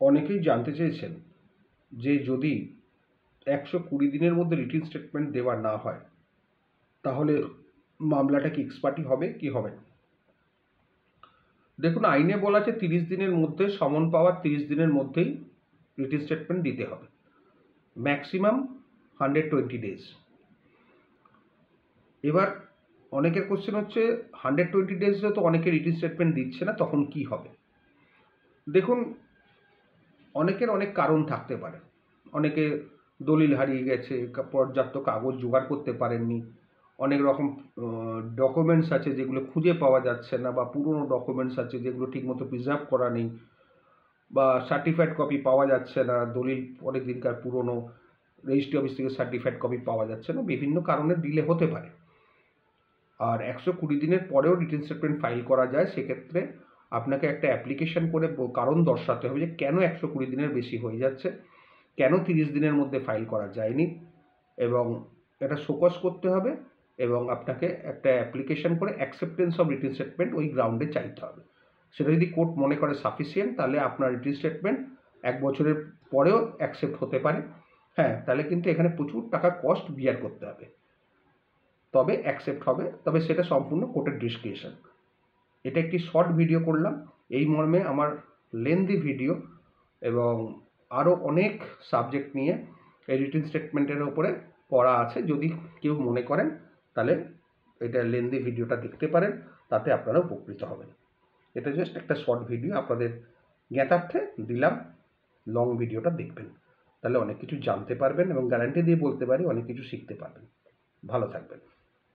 অনেকেই জানতে চেয়েছেন যে যদি 120 দিনের মধ্যে রিটেন স্টেটমেন্ট দেওয়া না হয় তাহলে মামলাটা কি এক্সপার্টি হবে কি হবে না। দেখুন, আইনে বলা আছে 30 দিনের মধ্যে সমন পাওয়ার 30 দিনের মধ্যেই রিটেন স্টেটমেন্ট দিতে হবে, ম্যাক্সিমাম 120 ডেজ। এবার অনেকের কোশ্চেন হচ্ছে 120 ডেজে তো অনেকে রিটেন স্টেটমেন্ট দিচ্ছে না, তখন কি হবে। দেখুন, অনেকের অনেক কারণ থাকতে পারে। অনেকে দলিল হারিয়ে গেছে, পর্যাপ্ত কাগজ জোগাড় করতে পারেননি, অনেক রকম ডকুমেন্টস আছে যেগুলো খুঁজে পাওয়া যাচ্ছে না, বা পুরনো ডকুমেন্টস আছে যেগুলো ঠিকমতো প্রিজার্ভ করা নেই, বা সার্টিফাইড কপি পাওয়া যাচ্ছে না, দলিল অনেক দিনকার পুরনো, রেজিস্ট্রি অফিস থেকে সার্টিফাইড কপি পাওয়া যাচ্ছে না, বিভিন্ন কারণে ডিলে হতে পারে। আর 120 দিনের পরেও রিটেন স্টেটমেন্ট ফাইল করা যায়। সেক্ষেত্রে আপনাকে একটা অ্যাপ্লিকেশন করে কারণ দর্শাতে হবে যে কেন 120 দিনের বেশি হয়ে যাচ্ছে, কেন 30 দিনের মধ্যে ফাইল করা যায়নি, এবং এটা শোকজ করতে হবে, এবং আপনাকে একটা অ্যাপ্লিকেশন করে অ্যাকসেপ্টেন্স অফ রিটেন স্টেটমেন্ট ওই গ্রাউন্ডে চাইতে হবে। সেটা যদি কোর্ট মনে করে সাফিসিয়েন্ট, তাহলে আপনার রিটেন স্টেটমেন্ট 1 বছরের পরেও অ্যাকসেপ্ট হতে পারে। হ্যাঁ, তাহলে কিন্তু এখানে প্রচুর টাকা কস্ট বিয়ার করতে হবে, তবে অ্যাকসেপ্ট হবে, তবে সেটা সম্পূর্ণ কোর্টের ডিসক্রিশন। এটা একটি শর্ট ভিডিও করলাম, এই মর্মে আমার লেন্দি ভিডিও এবং আরও অনেক সাবজেক্ট নিয়ে এই রিটেন স্টেটমেন্টের ওপরে পড়া আছে। যদি কেউ মনে করেন তাহলে এটা লেন্দি ভিডিওটা দেখতে পারেন, তাতে আপনারা উপকৃত হবেন। এটা জাস্ট একটা শর্ট ভিডিও আপনাদের জ্ঞাতার্থে দিলাম, লং ভিডিওটা দেখবেন, তাহলে অনেক কিছু জানতে পারবেন এবং গ্যারান্টি দিয়ে বলতে পারি অনেক কিছু শিখতে পারবেন। ভালো থাকবেন।